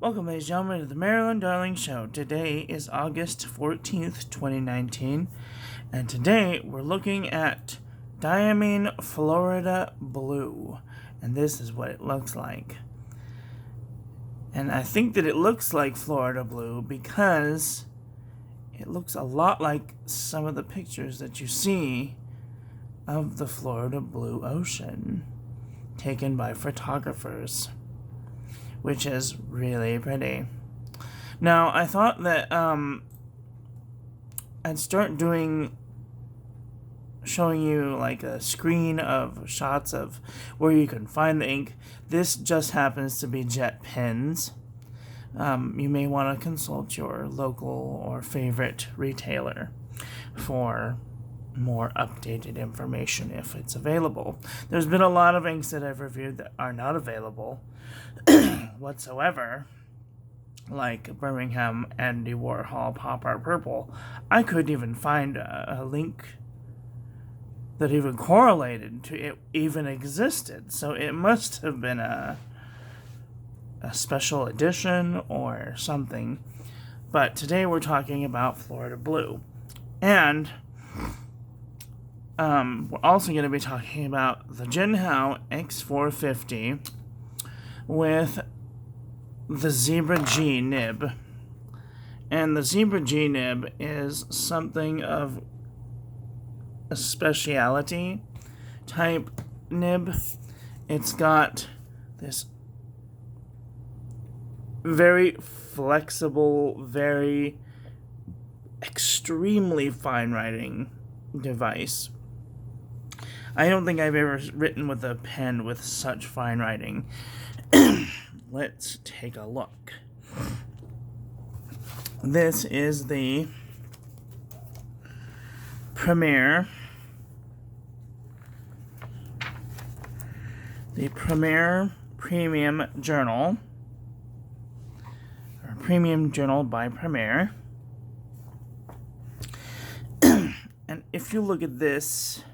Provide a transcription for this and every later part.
Welcome, ladies and gentlemen, to the Maryland Darling Show. Today is August 14th, 2019, and today we're looking at Diamine Florida Blue, and this is what it looks like. And I think that it looks like Florida Blue because it looks a lot like some of the pictures that you see of the Florida Blue Ocean taken by photographers, which is really pretty. Now, I thought that I'd start showing you like a screen of shots of where you can find the ink. This just happens to be jet pens. You may want to consult your local or favorite retailer for more updated information if it's available. There's been a lot of inks that I've reviewed that are not available whatsoever, like Birmingham Andy Warhol Pop Art Purple. I couldn't even find a link that even correlated to it even existed, so it must have been a special edition or something. But today we're talking about Florida Blue, and we're also going to be talking about the Jinhao X450 with the Zebra G nib. And the Zebra G nib is something of a speciality type nib. It's got this very flexible, very extremely fine writing device. I don't think I've ever written with a pen with such fine writing. Let's take a look. This is the Premier Premium Journal, or Premium Journal by Premier. And if you look at this,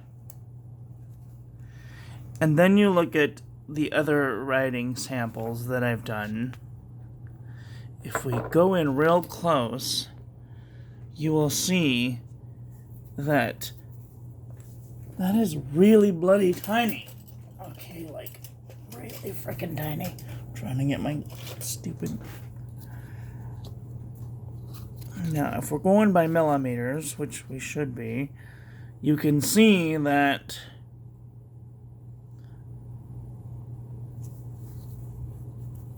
and then you look at the other writing samples that I've done, if we go in real close, you will see that is really bloody tiny. Okay, like, really freaking tiny. I'm trying to get my stupid... Now, if we're going by millimeters, which we should be, you can see that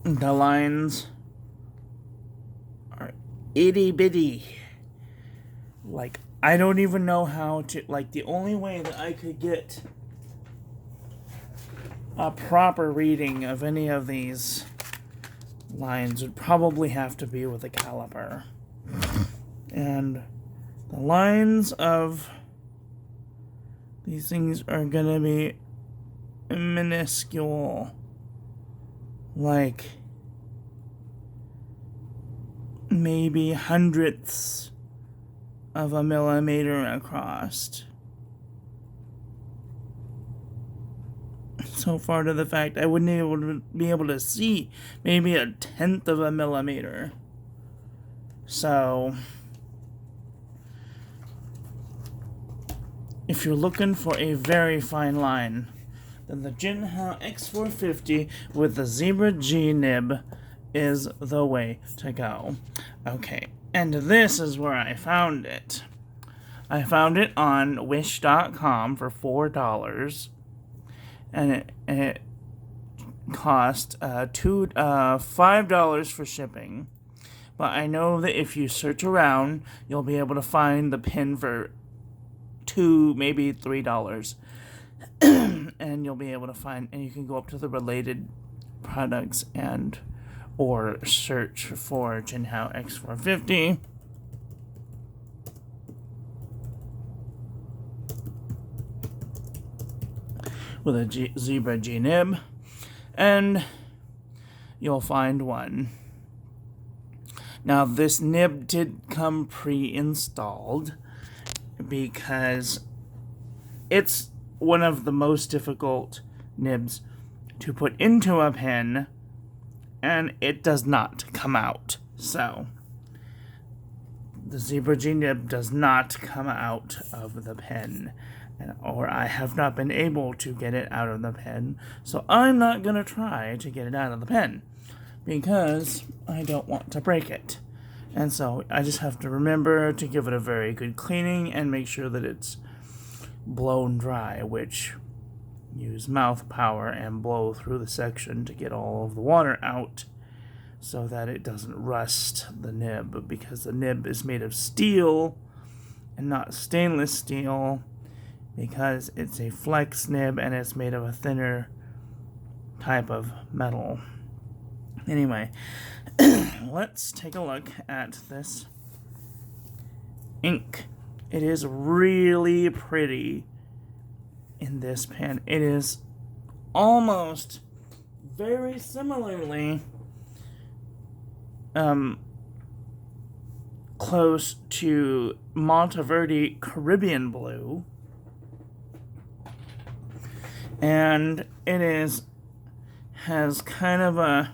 the lines are itty bitty. Like, I don't even know how to, like, the only way that I could get a proper reading of any of these lines would probably have to be with a caliper. And the lines of these things are gonna be minuscule. Like, maybe hundredths of a millimeter across. So far to the fact I wouldn't be able to see maybe a tenth of a millimeter. So, if you're looking for a very fine line, then the Jinhao X450 with the Zebra G nib is the way to go. Okay, and this is where I found it. I found it on Wish.com for $4, and it cost $5 for shipping. But I know that if you search around, you'll be able to find the pen for $2, maybe $3. And you'll be able to find, and you can go up to the related products and or search for Jinhao X450. With a Zebra G nib, and you'll find one. Now, this nib did come pre-installed because it's one of the most difficult nibs to put into a pen and it does not come out. So the Zebra G nib does not come out of the pen, or I have not been able to get it out of the pen, so I'm not going to try to get it out of the pen because I don't want to break it. And so I just have to remember to give it a very good cleaning and make sure that it's blown dry, which use mouth power and blow through the section to get all of the water out so that it doesn't rust the nib, because the nib is made of steel and not stainless steel, because it's a flex nib and it's made of a thinner type of metal. Anyway, let's take a look at this ink. It is really pretty in this pen. It is almost very similarly close to Monteverde Caribbean Blue, and it has kind of a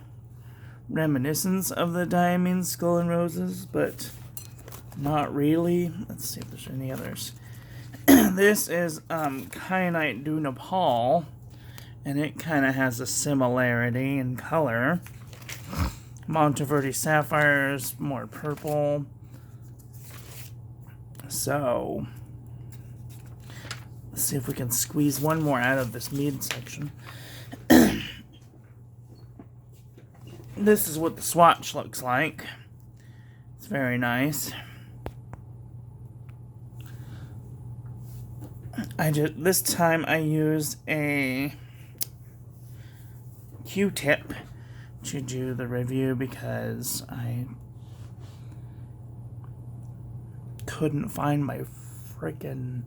reminiscence of the Diamine Skull and Roses, but not really. Let's see if there's any others. This is Kyanite du Nepal, and it kind of has a similarity in color. Monteverde Sapphires, more purple. So, let's see if we can squeeze one more out of this mead section. This is what the swatch looks like. It's very nice. This time I used a Q-tip to do the review because I couldn't find my freaking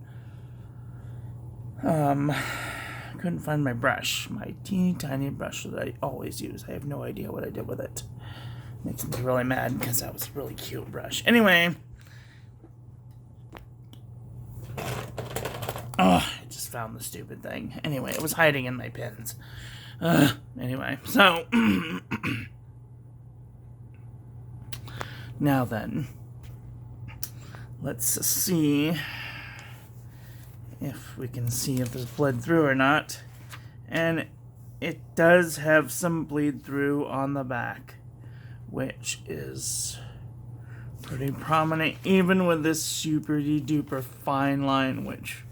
couldn't find my brush, my teeny tiny brush that I always use. I have no idea what I did with it. Makes me really mad because that was a really cute brush. Anyway, I just found the stupid thing. Anyway, it was hiding in my pens. Anyway, so now then, let's see if we can see if there's bled through or not. And it does have some bleed through on the back, which is pretty prominent, even with this super duper fine line, which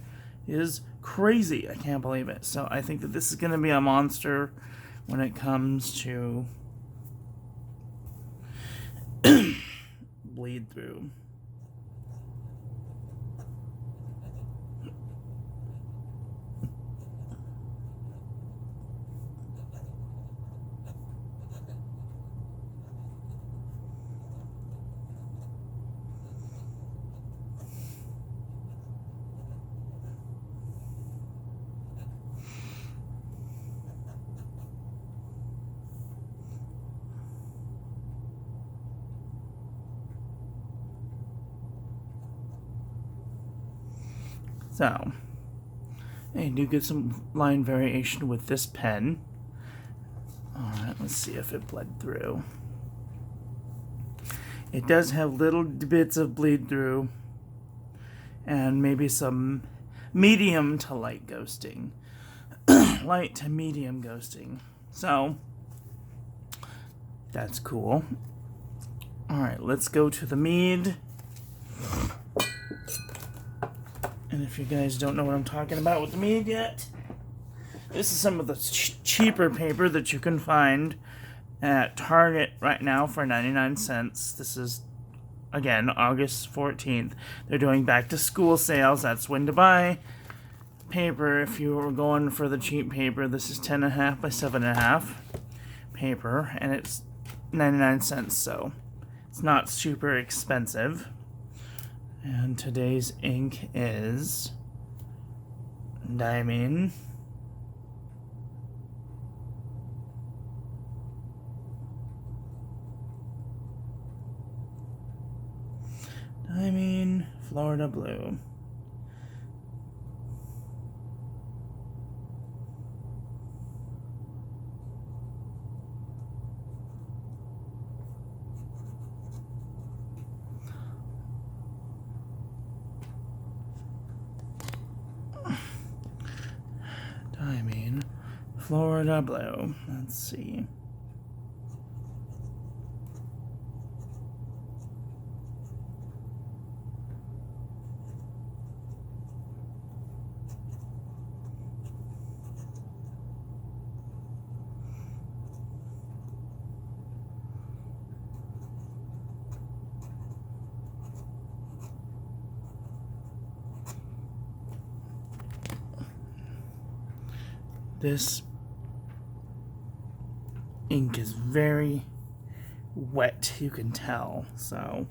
is crazy. I can't believe it. So I think that this is going to be a monster when it comes to bleed through. So, I do get some line variation with this pen. Alright, let's see if it bled through. It does have little bits of bleed through, and maybe some medium to light ghosting. Light to medium ghosting. So, that's cool. Alright, let's go to the mead. And if you guys don't know what I'm talking about with the mead yet, this is some of the cheaper paper that you can find at Target right now for 99 cents. This is, again, August 14th. They're doing back to school sales. That's when to buy paper if you were going for the cheap paper. This is 10.5 by 7.5 paper, and it's 99 cents, so it's not super expensive. And today's ink is Diamine Florida Blue. Florida blue. Let's see. This ink is very wet, you can tell, so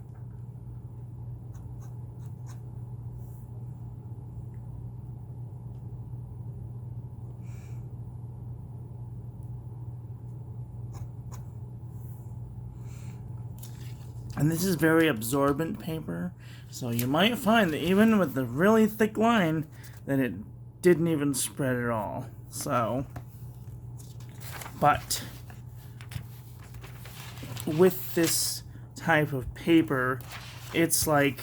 and this is very absorbent paper, so you might find that even with the really thick line that it didn't even spread at all. So, but with this type of paper, it's like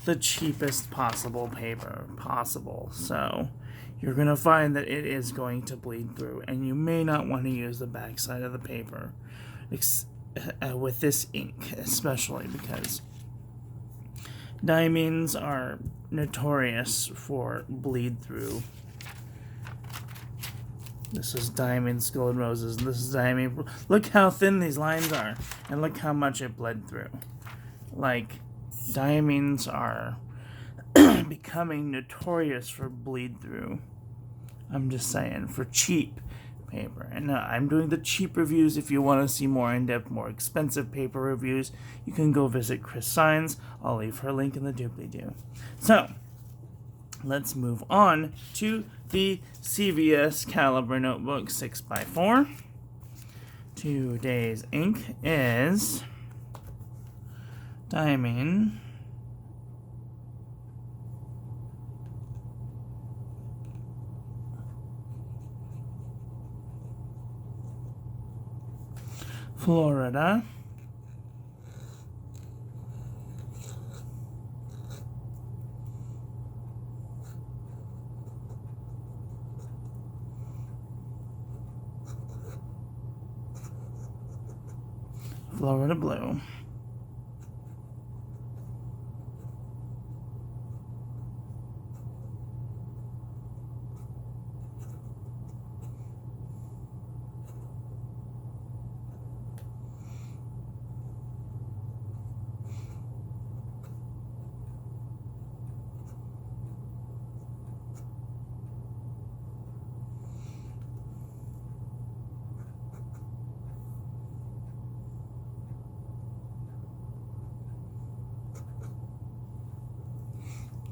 the cheapest possible paper possible. So you're going to find that it is going to bleed through, and you may not want to use the back side of the paper with this ink, especially because diamines are notorious for bleed through. This is Diamine Skull and Roses, and this is Diamine. Look how thin these lines are, and look how much it bled through. Like, diamines are becoming notorious for bleed through. I'm just saying, for cheap paper. And I'm doing the cheap reviews. If you want to see more in-depth, more expensive paper reviews, you can go visit Chris Signs. I'll leave her link in the doobly-doo. So, let's move on to the CVS Caliber Notebook 6x4. Today's ink is Diamine Florida. Florida blue.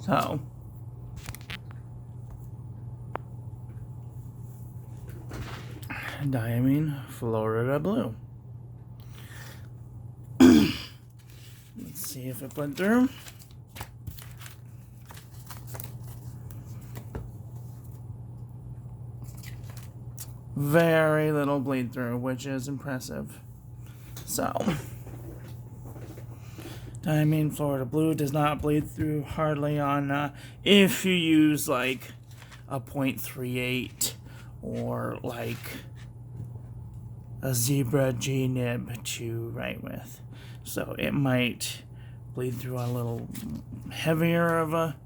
So, Diamine Florida blue. Let's see if it went through. Very little bleed through, which is impressive. So, Diamine Florida blue does not bleed through hardly on if you use like a 0.38 or like a zebra G nib to write with. So it might bleed through a little heavier of a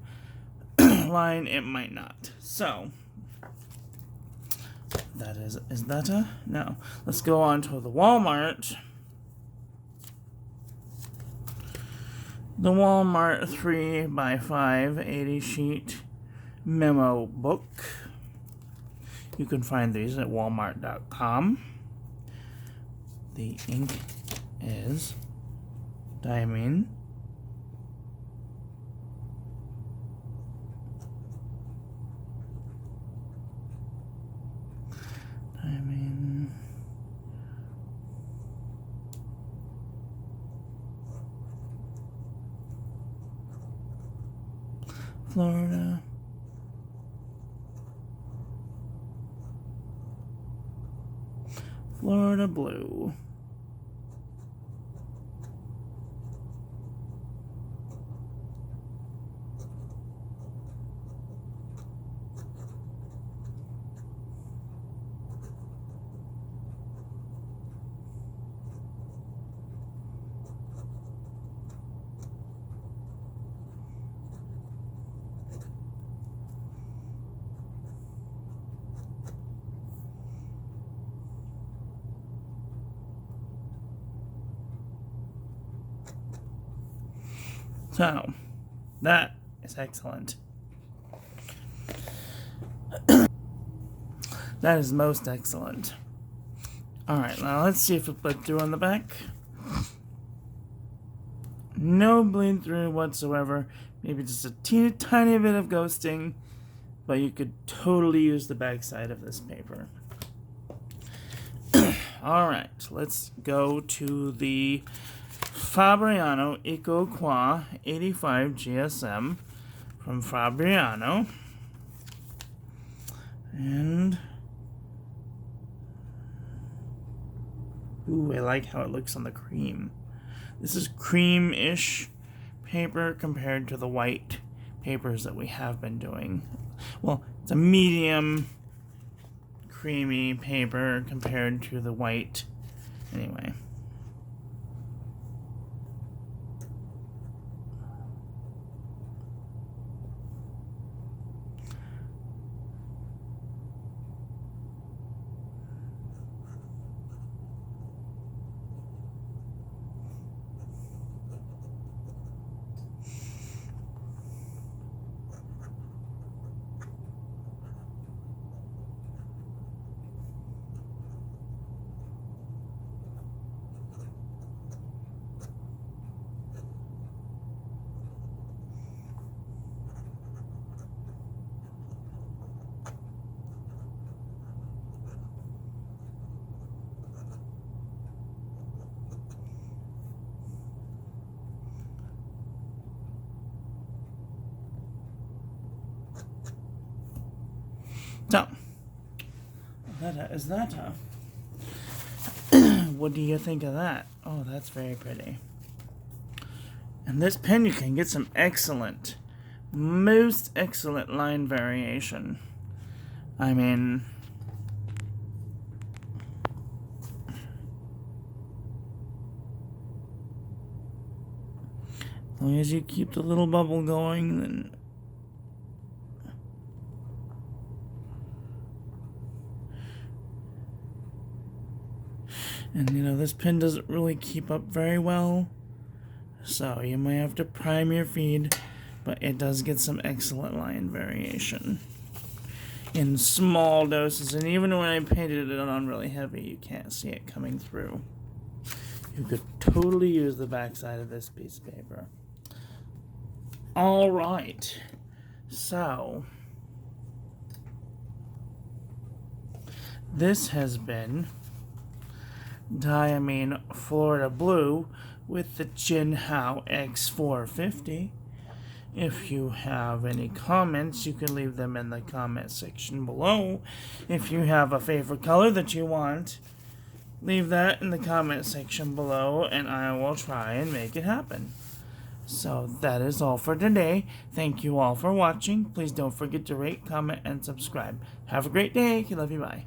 line, it might not. So that is that a? No. Let's go on to the Walmart. The Walmart 3x5 80 sheet memo book. You can find these at walmart.com. The ink is Diamine Florida. Florida blue. So, that is excellent. That is most excellent. Alright, now let's see if it bled through on the back. No bleed through whatsoever. Maybe just a teeny tiny bit of ghosting. But you could totally use the back side of this paper. Alright, let's go to the Fabriano Eco Qua 85 GSM from Fabriano. And ooh, I like how it looks on the cream. This is cream-ish paper compared to the white papers that we have been doing. Well, it's a medium creamy paper compared to the white. Anyway. So, what do you think of that? Oh, that's very pretty. And this pen, you can get some excellent, most excellent line variation. I mean, as long as you keep the little bubble going, then and you know, this pen doesn't really keep up very well, so you might have to prime your feed, but it does get some excellent line variation in small doses. And even when I painted it on really heavy, you can't see it coming through. You could totally use the backside of this piece of paper. Alright, so this has been Diamine Florida Blue with the Jinhao X450. If you have any comments, you can leave them in the comment section below. If you have a favorite color that you want, leave that in the comment section below, and I will try and make it happen. So that is all for today. Thank you all for watching. Please don't forget to rate, comment, and subscribe. Have a great day. Love you. Bye.